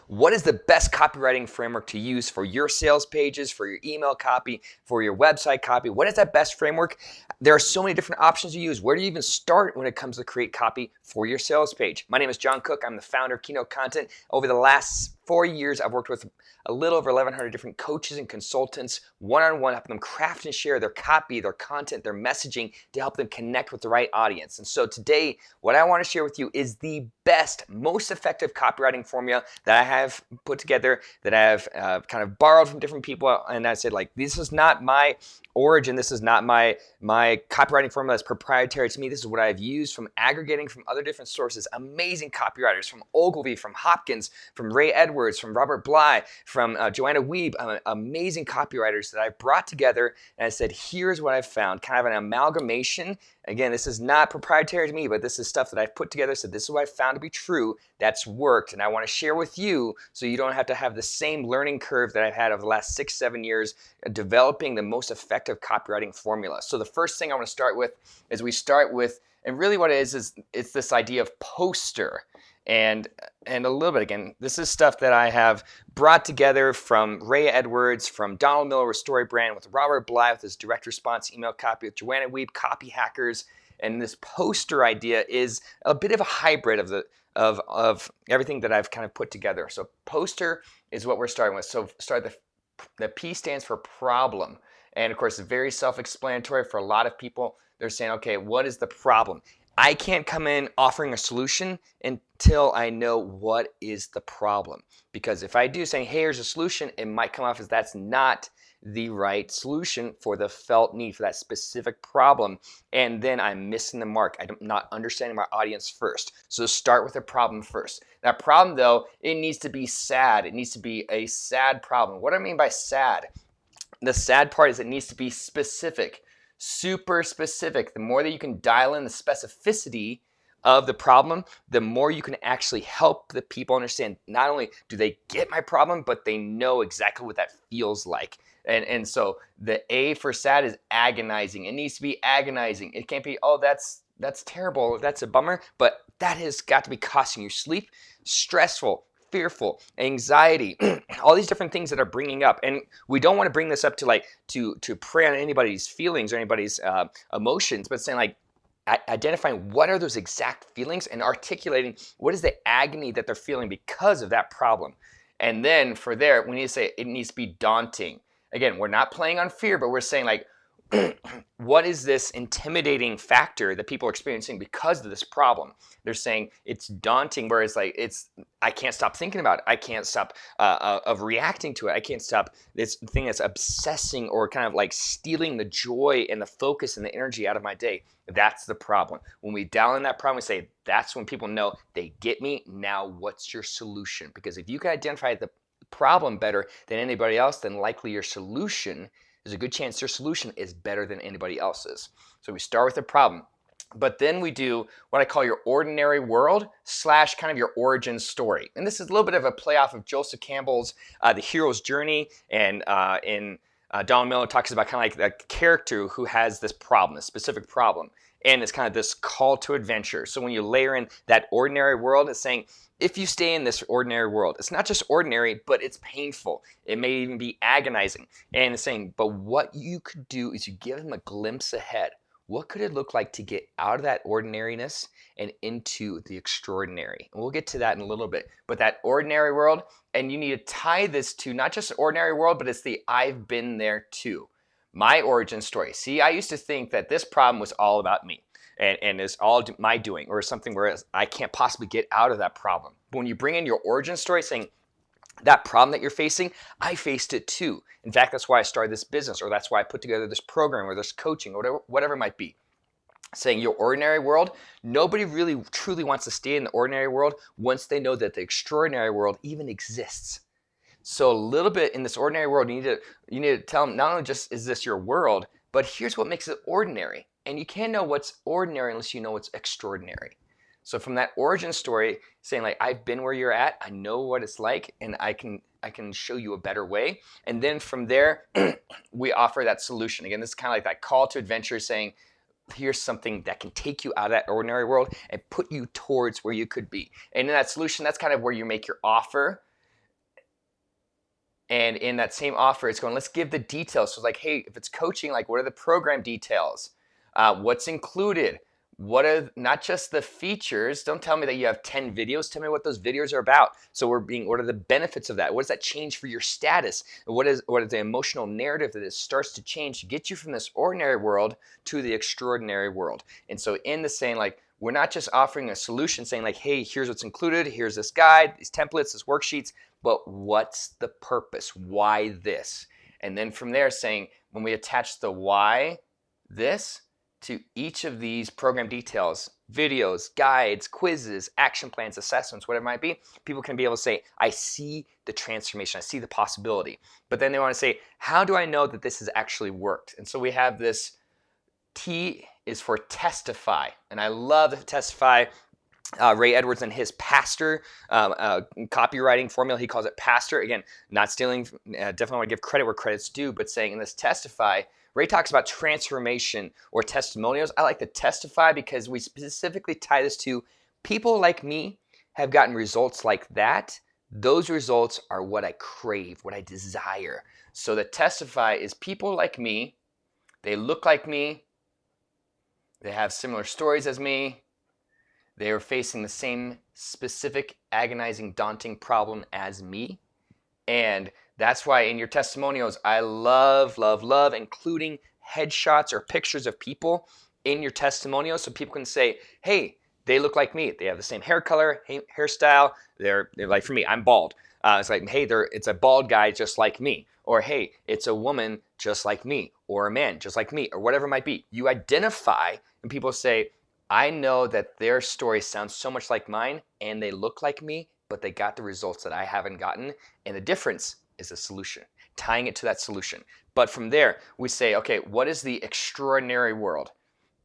What is the best copywriting framework to use for your sales pages, for your email copy, for your website copy? What is that best framework? There are so many different options to use. Where do you even start when it comes to create copy for your sales page? My name is Jon Cook. I'm the founder of Keynote Content. Over the last 4 years, I've worked with a little over 1,100 different coaches and consultants, one-on-one, helping them craft and share their copy, their content, their messaging to help them connect with the right audience. And so today, what I want to share with you is the best, most effective copywriting formula that I have put together, that I have kind of borrowed from different people. And I said, like, this is not my origin. This is not my copywriting formula that's proprietary to me. This is what I've used from aggregating from other different sources. Amazing copywriters from Ogilvy, from Hopkins, from Ray Edwards, from Robert Bly, from Joanna Wiebe, amazing copywriters that I brought together. And I said, here's what I've found, kind of an amalgamation. Again, this is not proprietary to me, but this is stuff that I've put together. So this is what I've found to be true that's worked. And I want to share with you so you don't have to have the same learning curve that I've had over the last 6-7 years developing the most effective copywriting formula. So the first thing I want to start with is and really what it is it's this idea of poster. And a little bit, again, this is stuff that I have brought together from Ray Edwards, from Donald Miller with StoryBrand, with Robert Bly with his direct response email copy, with Joanna Wiebe, Copy Hackers. And this poster idea is a bit of a hybrid of everything that I've kind of put together. So poster is what we're starting with. So the P stands for problem. And of course, it's very self-explanatory for a lot of people. They're saying, okay, what is the problem? I can't come in offering a solution until I know what is the problem. Because if I do saying, hey, here's a solution, it might come off as that's not the right solution for the felt need, for that specific problem. And then I'm missing the mark. I'm not understanding my audience first. So start with a problem first. That problem, though, it needs to be sad. It needs to be a sad problem. What do I mean by sad? The sad part is it needs to be specific. Super specific. The more that you can dial in the specificity of the problem, the more you can actually help the people understand not only do they get my problem, but they know exactly what that feels like. And so the A for sad is agonizing. It needs to be agonizing. It can't be, oh, that's terrible, that's a bummer, but that has got to be costing you sleep, stressful, fearful, anxiety, all these different things that are bringing up. And we don't want to bring this up to prey on anybody's feelings or anybody's emotions, but saying like identifying what are those exact feelings and articulating what is the agony that they're feeling because of that problem. And then for there, we need to say it needs to be daunting. Again, we're not playing on fear, but we're saying like, what is this intimidating factor that people are experiencing because of this problem? They're saying it's daunting, whereas like I can't stop thinking about it. I can't stop of reacting to it. I can't stop this thing that's obsessing or kind of like stealing the joy and the focus and the energy out of my day. That's the problem. When we dial in that problem, we say that's when people know they get me. Now, what's your solution? Because if you can identify the problem better than anybody else, then likely your solution, there's a good chance your solution is better than anybody else's. So we start with the problem, but then we do what I call your ordinary world / kind of your origin story. And this is a little bit of a play off of Joseph Campbell's The Hero's Journey. And Donald Miller talks about kind of like the character who has this problem, this specific problem. And it's kind of this call to adventure. So when you layer in that ordinary world, it's saying, if you stay in this ordinary world, it's not just ordinary, but it's painful. It may even be agonizing. And it's saying, but what you could do is you give them a glimpse ahead. What could it look like to get out of that ordinariness and into the extraordinary? And we'll get to that in a little bit. But that ordinary world, and you need to tie this to not just the ordinary world, but it's the I've been there too. My origin story. See, I used to think that this problem was all about me. And it's all my doing, or something where I can't possibly get out of that problem. But when you bring in your origin story saying, that problem that you're facing, I faced it too. In fact, that's why I started this business, or that's why I put together this program or this coaching, or whatever it might be. Saying your ordinary world, nobody really truly wants to stay in the ordinary world once they know that the extraordinary world even exists. So a little bit in this ordinary world, you need to tell them, not only just is this your world, but here's what makes it ordinary. And you can't know what's ordinary unless you know what's extraordinary. So from that origin story, saying like, I've been where you're at, I know what it's like, and I can show you a better way. And then from there, we offer that solution. Again, this is kind of like that call to adventure, saying, here's something that can take you out of that ordinary world and put you towards where you could be. And in that solution, that's kind of where you make your offer. And in that same offer, it's going, let's give the details. So it's like, hey, if it's coaching, like what are the program details? What's included? What are not just the features? Don't tell me that you have 10 videos. Tell me what those videos are about. So what are the benefits of that? What does that change for your status? What is the emotional narrative that it starts to change to get you from this ordinary world to the extraordinary world? And so in the saying, like, we're not just offering a solution saying like, hey, here's what's included. Here's this guide, these templates, this worksheets. But what's the purpose? Why this? And then from there saying, when we attach the why this to each of these program details, videos, guides, quizzes, action plans, assessments, whatever it might be, people can be able to say, I see the transformation, I see the possibility. But then they want to say, how do I know that this has actually worked? And so we have this T is for testify. And I love the testify. Ray Edwards and his pastor copywriting formula, he calls it pastor. Again, not stealing, definitely want to give credit where credit's due, but saying in this testify, Ray talks about transformation or testimonials. I like to testify because we specifically tie this to people like me have gotten results like that. Those results are what I crave, what I desire. So the testify is people like me, they look like me, they have similar stories as me, they are facing the same specific, agonizing, daunting problem as me. And that's why in your testimonials, I love, love, love including headshots or pictures of people in your testimonials so people can say, hey, they look like me. They have the same hair color, hairstyle. They're like, for me, I'm bald. It's like, hey, it's a bald guy just like me. Or, hey, it's a woman just like me. Or a man just like me. Or whatever it might be. You identify and people say, I know that their story sounds so much like mine and they look like me, but they got the results that I haven't gotten. And the difference is the solution, tying it to that solution. But from there, we say, okay, what is the extraordinary world?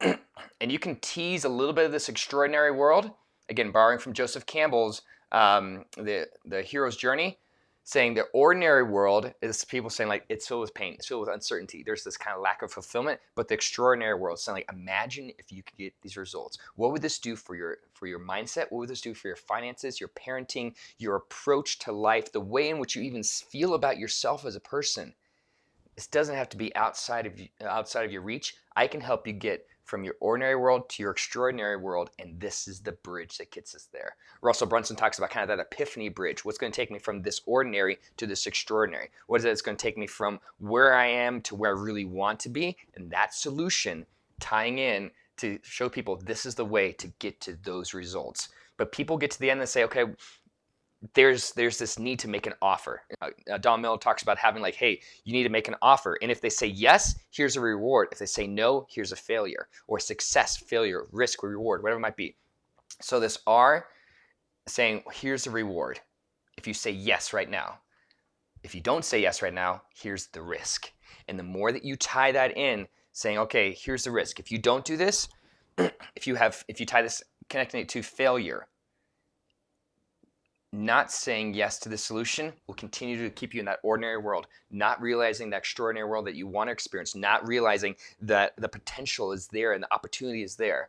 And you can tease a little bit of this extraordinary world, again, borrowing from Joseph Campbell's the Hero's Journey, saying the ordinary world is people saying like it's filled with pain, it's filled with uncertainty. There's this kind of lack of fulfillment, but the extraordinary world is saying like, imagine if you could get these results. What would this do for your mindset? What would this do for your finances, your parenting, your approach to life, the way in which you even feel about yourself as a person? This doesn't have to be outside of your reach. I can help you get from your ordinary world to your extraordinary world, and this is the bridge that gets us there. Russell Brunson talks about kind of that epiphany bridge. What's going to take me from this ordinary to this extraordinary? What is it that's going to take me from where I am to where I really want to be? And that solution tying in to show people this is the way to get to those results. But people get to the end and say, okay, there's this need to make an offer. Don Miller talks about having like, hey, you need to make an offer. And if they say yes, here's a reward. If they say no, here's a failure or success, failure, risk, or reward, whatever it might be. So this R saying, here's the reward. If you say yes right now. If you don't say yes right now, here's the risk. And the more that you tie that in, saying, okay, here's the risk. If you don't do this, if you tie this, connecting it to failure, not saying yes to the solution will continue to keep you in that ordinary world, not realizing the extraordinary world that you want to experience, not realizing that the potential is there and the opportunity is there.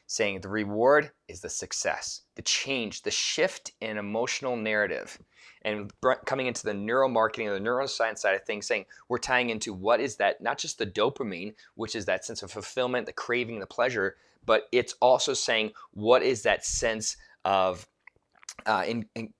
Saying the reward is the success, the change, the shift in emotional narrative. And coming into the neuromarketing or the neuroscience side of things, saying we're tying into what is that, not just the dopamine, which is that sense of fulfillment, the craving, the pleasure, but it's also saying what is that sense of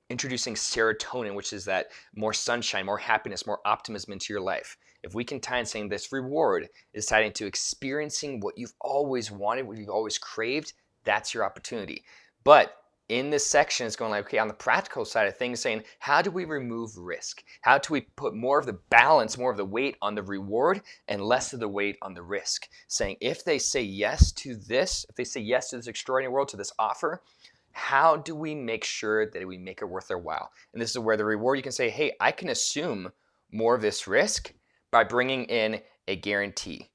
introducing serotonin, which is that more sunshine, more happiness, more optimism into your life. If we can tie in saying this reward is tied into experiencing what you've always wanted, what you've always craved, that's your opportunity. But in this section, it's going like, okay, on the practical side of things, saying, how do we remove risk? How do we put more of the balance, more of the weight on the reward and less of the weight on the risk? Saying, if they say yes to this, if they say yes to this extraordinary world, to this offer, how do we make sure that we make it worth their while? And this is where the reward, you can say, hey, I can assume more of this risk by bringing in a guarantee.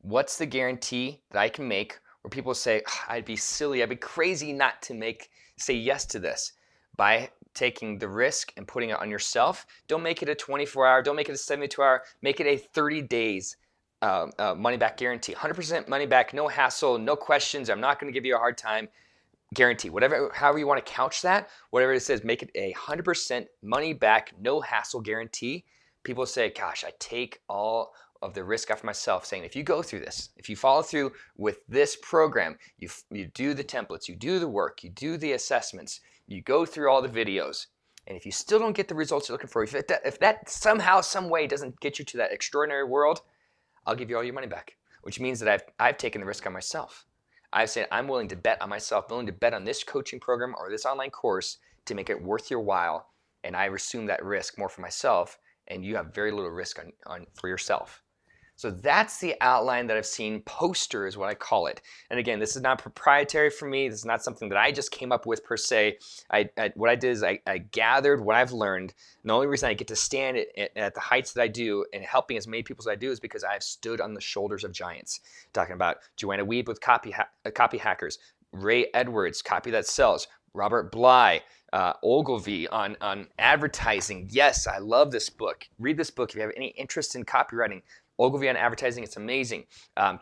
What's the guarantee that I can make where people say, I'd be silly, I'd be crazy not to say yes to this? By taking the risk and putting it on yourself. Don't make it a 24-hour, don't make it a 72-hour, make it a 30 days money back guarantee. 100% money back, no hassle, no questions. I'm not going to give you a hard time. guarantee, whatever, however you want to couch that, whatever it says, make it 100% money back, no hassle guarantee. People say, gosh, I take all of the risk off myself, saying if you go through this, if you follow through with this program, you do the templates, you do the work, you do the assessments, you go through all the videos, and if you still don't get the results you're looking for, if that somehow, some way doesn't get you to that extraordinary world, I'll give you all your money back, which means that I've taken the risk on myself. I've said I'm willing to bet on myself, willing to bet on this coaching program or this online course to make it worth your while, and I assume that risk more for myself, and you have very little risk for yourself. So that's the outline that I've seen. Poster is what I call it. And again, this is not proprietary for me. This is not something that I just came up with per se. What I did is I gathered what I've learned. And the only reason I get to stand at the heights that I do and helping as many people as I do is because I've stood on the shoulders of giants. Talking about Joanna Wiebe with Copy Hackers, Ray Edwards, Copy That Sells, Robert Bly, Ogilvy on advertising. Yes, I love this book. Read this book if you have any interest in copywriting. Ogilvy on advertising, it's amazing.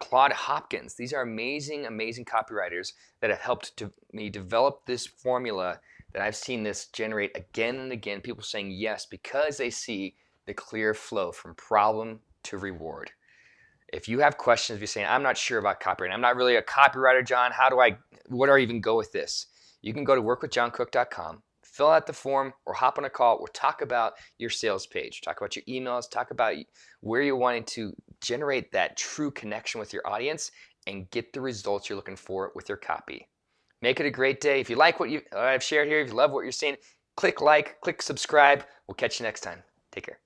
Claude Hopkins, these are amazing, amazing copywriters that have helped me develop this formula that I've seen this generate again and again. People saying yes because they see the clear flow from problem to reward. If you have questions, if you're saying, I'm not sure about copywriting, I'm not really a copywriter, John, where do I even go with this? You can go to workwithjohncook.com, fill out the form, or hop on a call, or talk about your sales page, talk about your emails, talk about where you're wanting to generate that true connection with your audience and get the results you're looking for with your copy. Make it a great day. If you like what I've shared here, if you love what you're seeing, click like, click subscribe. We'll catch you next time. Take care.